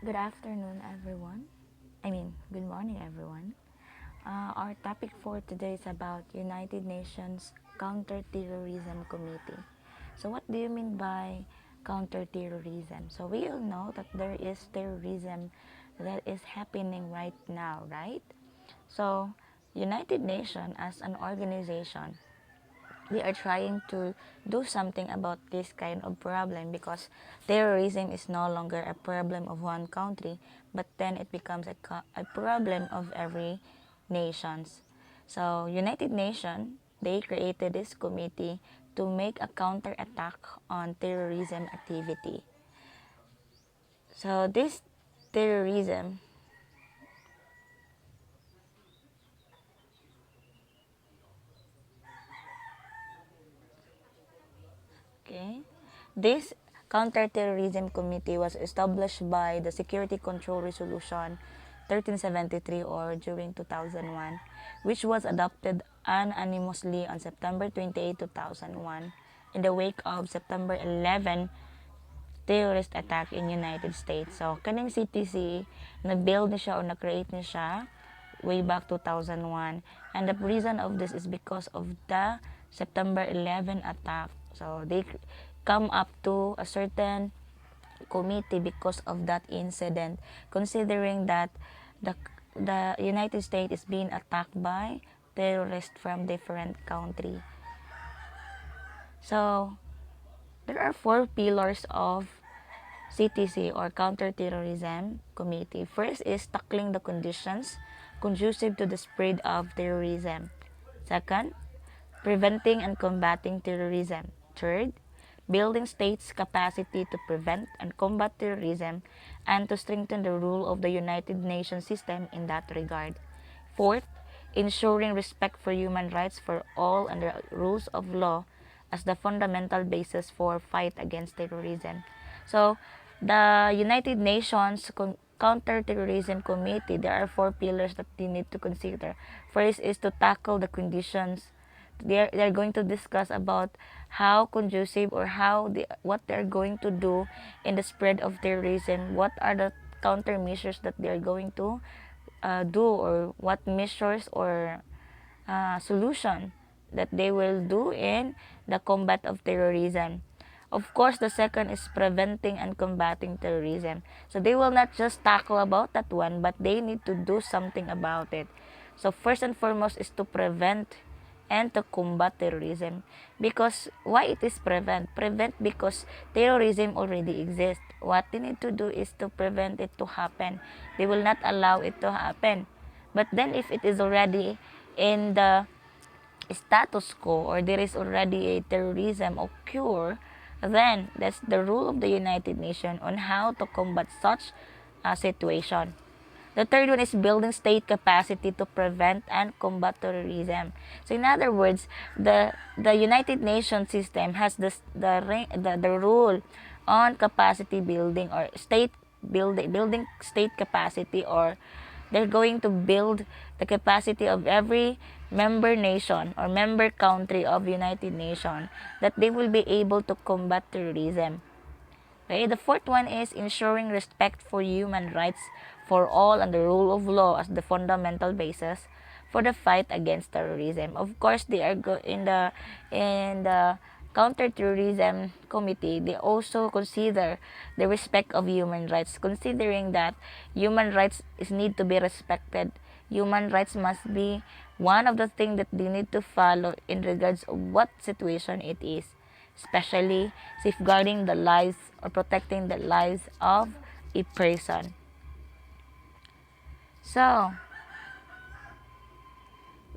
Good afternoon, everyone. Good morning, everyone. Our topic for today is about United Nations Counterterrorism Committee. So, what do you mean by counterterrorism? So, we all know that there is terrorism that is happening right now, right? So, United Nations as an organization, we are trying to do something about this kind of problem because terrorism is no longer a problem of one country, but then it becomes a problem of every nations. So United Nations, they created this committee to make a counterattack on terrorism activity. So this terrorism, okay, this Counterterrorism Committee was established by the Security Control Resolution 1373 or during 2001, which was adopted unanimously on September 28, 2001 in the wake of September 11 terrorist attack in United States. So, kaning CTC, na-build ni siya o na-create ni siya way back 2001. And the reason of this is because of the September 11 attack. So, they come up to a certain committee because of that incident, considering that the, the United States is being attacked by terrorists from different country. So, there are four pillars of CTC or Counterterrorism Committee. First is tackling the conditions conducive to the spread of terrorism. Second, preventing and combating terrorism. Third, building states' capacity to prevent and combat terrorism and to strengthen the rule of the United Nations system in that regard. Fourth, ensuring respect for human rights for all and the rules of law as the fundamental basis for fight against terrorism. So, the United Nations Counterterrorism Committee, there are four pillars that you need to consider. First is to tackle the conditions. They're going to discuss about how conducive or what they're going to do in the spread of terrorism. What are the countermeasures that they're going to do, or what measures or solution that they will do in the combat of terrorism. Of course, the second is preventing and combating terrorism. So they will not just tackle about that one, but they need to do something about it. So first and foremost is to prevent and to combat terrorism. Because why it is prevent? Prevent because terrorism already exists. What they need to do is to prevent it to happen. They will not allow it to happen. But then if it is already in the status quo or there is already a terrorism occur, then that's the rule of the United Nations on how to combat such a situation. The third one is building state capacity to prevent and combat terrorism. So in other words, the United Nations system has the rule on capacity building or building state capacity, or they're going to build the capacity of every member nation or member country of United Nations that they will be able to combat terrorism. Okay, the fourth one is ensuring respect for human rights for all and the rule of law as the fundamental basis for the fight against terrorism. Of course, they are in the counterterrorism committee. They also consider the respect of human rights, considering that human rights need to be respected. Human rights must be one of the things that they need to follow in regards of what situation it is, especially safeguarding the lives or protecting the lives of a person. So,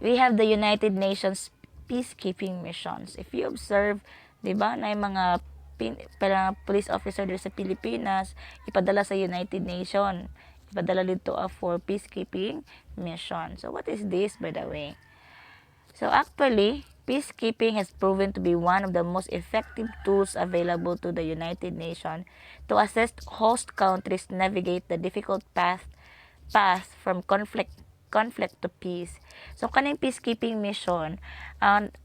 we have the United Nations peacekeeping missions. If you observe, di ba, na yung mga police officer dito sa Pilipinas, ipadala sa United Nations. Ipadala dito for peacekeeping mission. So, what is this, by the way? So actually, peacekeeping has proven to be one of the most effective tools available to the United Nations to assist host countries navigate the difficult path from conflict to peace. So kaning peacekeeping mission,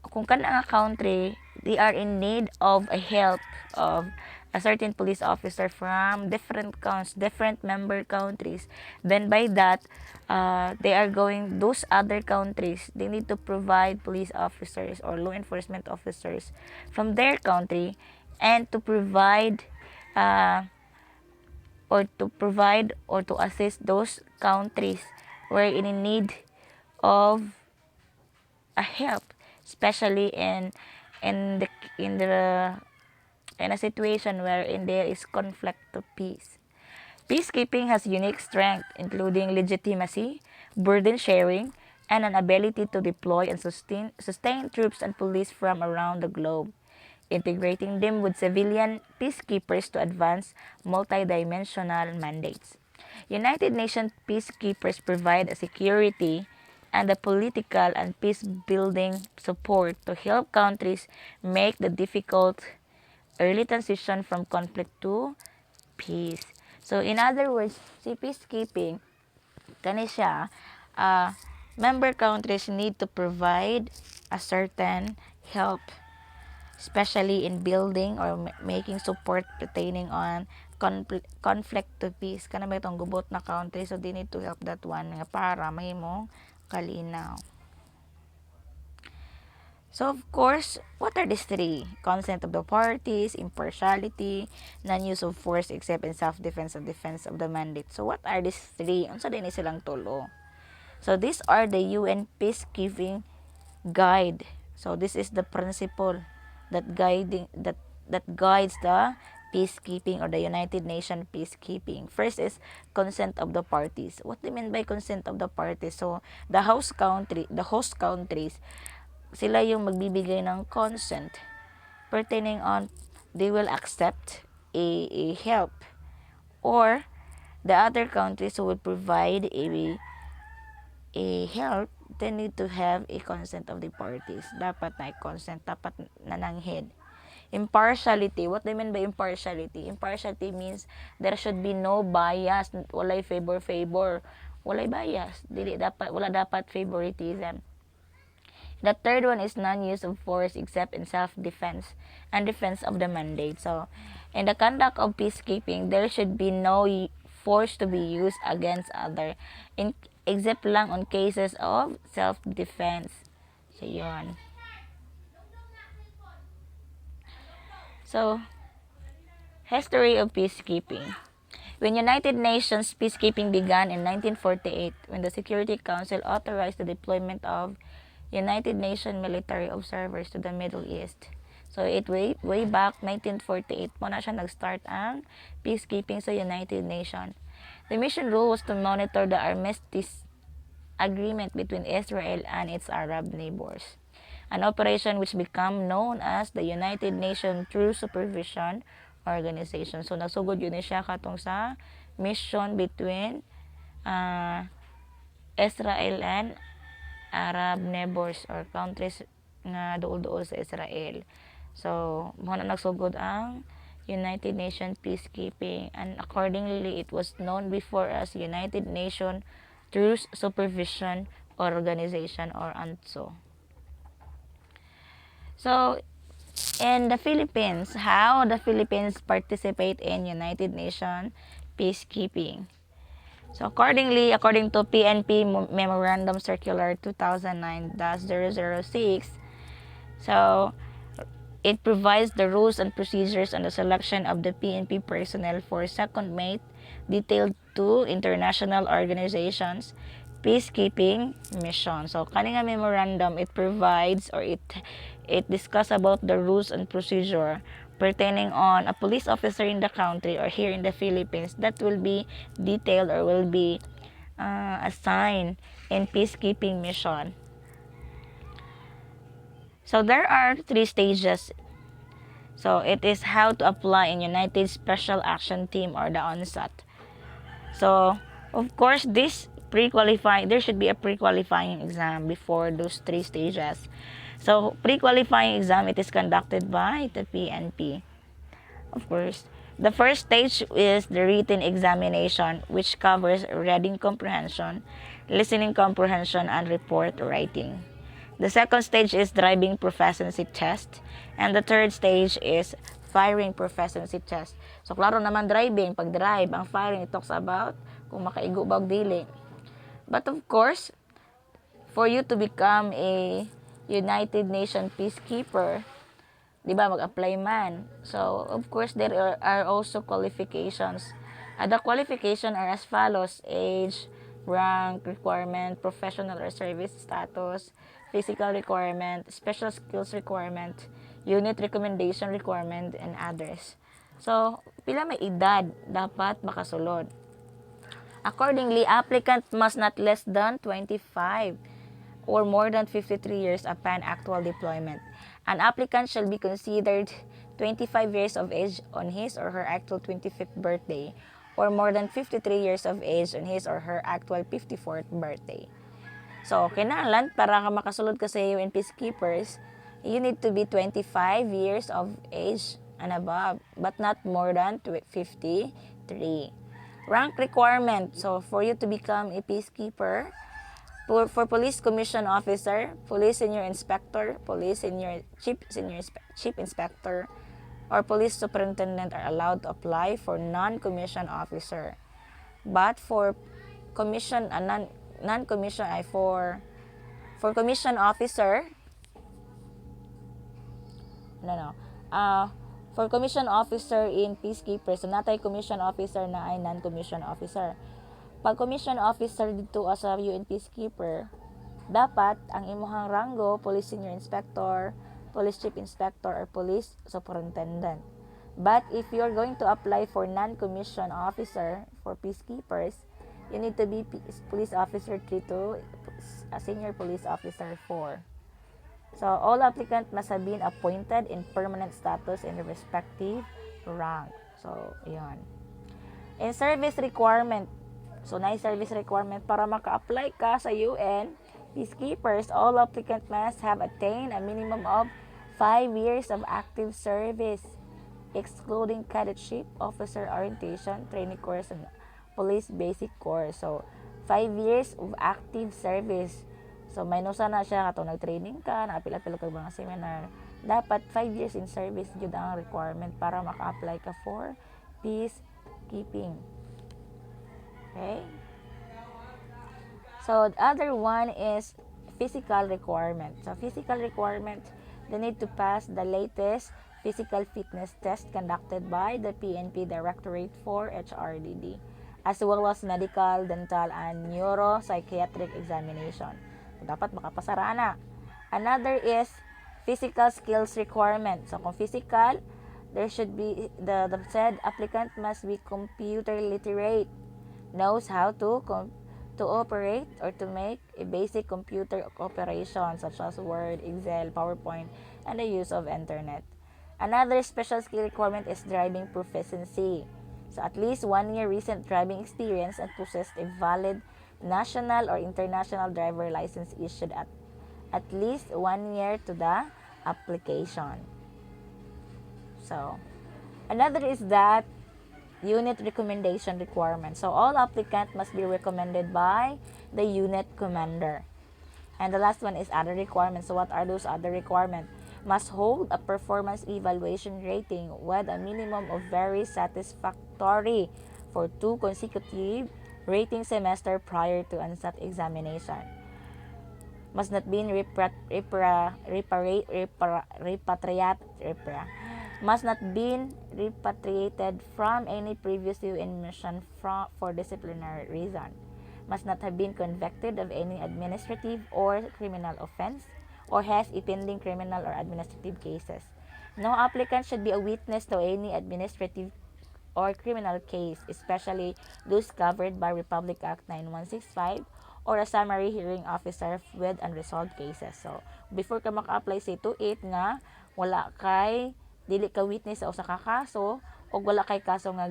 kung kana nga country, they are in need of a help of a certain police officer from different member countries, then by that, those other countries, they need to provide police officers or law enforcement officers from their country, and to provide uh, or to assist those countries where in need of a help, especially in the in the in a situation wherein there is conflict to peace. Peacekeeping has unique strength, including legitimacy, burden sharing, and an ability to deploy and sustain troops and police from around the globe, integrating them with civilian peacekeepers to advance multidimensional mandates. United Nations peacekeepers provide a security and the political and peace-building support to help countries make the difficult early transition from conflict to peace. So, in other words, si peacekeeping, kani siya, member countries need to provide a certain help, especially in building or making support pertaining on conflict to peace. Kana ba itong gubot na country, so they need to help that one nga para mahimong kalinaw. So, of course, what are these three? Consent of the parties, impartiality, non-use of force except in self-defense and defense of the mandate. So, what are these three? Unsa din silang tulo? So, these are the UN peacekeeping guide. So, this is the principle that guides the peacekeeping or the United Nations peacekeeping. First is consent of the parties. What do you mean by consent of the parties? So, the host countries, sila yung magbibigay ng consent pertaining on they will accept a help, or the other countries who will provide a help, they need to have a consent of the parties. Dapat na consent, dapat nananghid. Impartiality. What do you mean by impartiality? Impartiality means there should be no bias. Walay favor. Walay bias. Wala dapat favoritism. The third one is non-use of force except in self-defense and defense of the mandate. So, in the conduct of peacekeeping, there should be no force to be used against other, except lang on cases of self-defense. So, yun. So, history of peacekeeping. When United Nations peacekeeping began in 1948, when the Security Council authorized the deployment of United Nations military observers to the Middle East. So, way back 1948 mo na siya nag-start ang peacekeeping sa United Nations. The mission rule was to monitor the armistice agreement between Israel and its Arab neighbors. An operation which became known as the United Nations True Supervision Organization. So, nagsugod yun siya katong sa mission between Israel and Arab neighbors or countries nga duol-duol sa Israel. So, mo na nagsugod ang United Nations peacekeeping, and accordingly it was known before as United Nations Truce Supervision Organization or UNTSO. So, in the Philippines, how the Philippines participate in United Nations peacekeeping? So, according to PNP Memorandum Circular 2009-006, so it provides the rules and procedures on the selection of the PNP personnel for second mate, detailed to international organizations, peacekeeping mission. So, kaning memorandum, it provides or it discuss about the rules and procedure pertaining on a police officer in the country or here in the Philippines that will be detailed or will be assigned in peacekeeping mission. So there are 3 stages. So it is how to apply in United Special Action Team or the ONSAT. So of course this there should be a pre-qualifying exam before those 3 stages. So, pre-qualifying exam, it is conducted by the PNP. Of course, the first stage is the written examination, which covers reading comprehension, listening comprehension, and report writing. The second stage is driving proficiency test, and the third stage is firing proficiency test. So, klaro naman driving. Pag drive, ang firing, it talks about kung makaigo ba o dili. But of course, for you to become a United Nations peacekeeper, di ba, mag-apply man. So, of course, there are also qualifications. The qualifications are as follows: age, rank, requirement, professional or service status, physical requirement, special skills requirement, unit recommendation requirement, and others. So, pila may edad dapat makasulod. Accordingly, applicant must not less than 25 or more than 53 years upon actual deployment. An applicant shall be considered 25 years of age on his or her actual 25th birthday or more than 53 years of age on his or her actual 54th birthday. So, kinahanglan para ka makasulod ka sa UN Peacekeepers, you need to be 25 years of age and above, but not more than 53. Rank requirement. So, for you to become a peacekeeper, for police commission officer, police senior inspector, police senior chief inspector, or police superintendent are allowed to apply for non-commissioned officer. But for commission non-commission ay for commission officer, for commission officer in peacekeepers, so natay commission officer na ay non-commission officer. Pag commission officer dito sa UN peacekeeper, dapat ang imuhang ranggo police senior inspector, police chief inspector, or police superintendent. But if you're going to apply for non-commission officer for peacekeepers, you need to be police officer 3 to a senior police officer 4. So, all applicants must have been appointed in permanent status in the respective rank. So, yun. In service requirement, so service requirement para maka-apply ka sa UN peacekeepers, all applicants must have attained a minimum of 5 years of active service, excluding cadetship, officer orientation, training course, and police basic course. So, 5 years of active service. So, minusa na siya katong nag-training ka, nakapila-pila ka mga seminar. Dapat 5 years in service yun ang requirement para maka-apply ka for peacekeeping. Okay? So, the other one is physical requirement. So, physical requirement, they need to pass the latest physical fitness test conducted by the PNP Directorate for HRDD, as well as medical, dental, and neuropsychiatric examination. So, dapat makapasara na. Another is physical skills requirement. So, kung physical, there should be, the said applicant must be computer literate, knows how to operate or to make a basic computer operation such as Word, Excel, PowerPoint, and the use of internet. Another special skill requirement is driving proficiency. So, at least 1 year recent driving experience and possessed a valid national or international driver license issued at least 1 year to the application. So, another is that unit recommendation requirement. So, all applicants must be recommended by the unit commander. And the last one is other requirements. So, what are those other requirements? Must hold a performance evaluation rating with a minimum of very satisfactory for 2 consecutive rating semester prior to ansat examination. Must not be must not be repatriated from any previous UN mission for disciplinary reason. Must not have been convicted of any administrative or criminal offense or has a pending criminal or administrative cases. No applicant should be a witness to any administrative or criminal case, especially those covered by Republic Act 9165 or a summary hearing officer with unresolved cases. So, before ka maka-apply sa 28 nga, wala kay dili ka witness sa usa ka kaso o wala kay kaso nga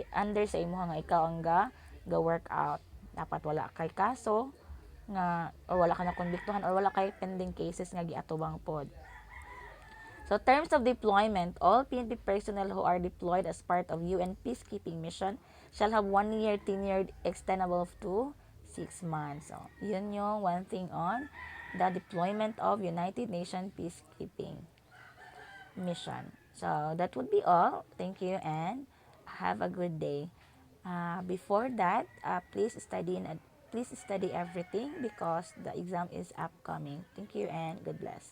under sa imo nga ikaw ang ga work out. Dapat wala kay kaso nga o wala ka na konbiktuhan or wala kay pending cases nga giatubang pod. So, terms of deployment, all PNP personnel who are deployed as part of UN peacekeeping mission shall have 1 year tenured extendable to 6 months. So, yun yung one thing on the deployment of United Nations peacekeeping mission. So that would be all. Thank you and have a good day. Before that, please study everything because the exam is upcoming. Thank you and God bless.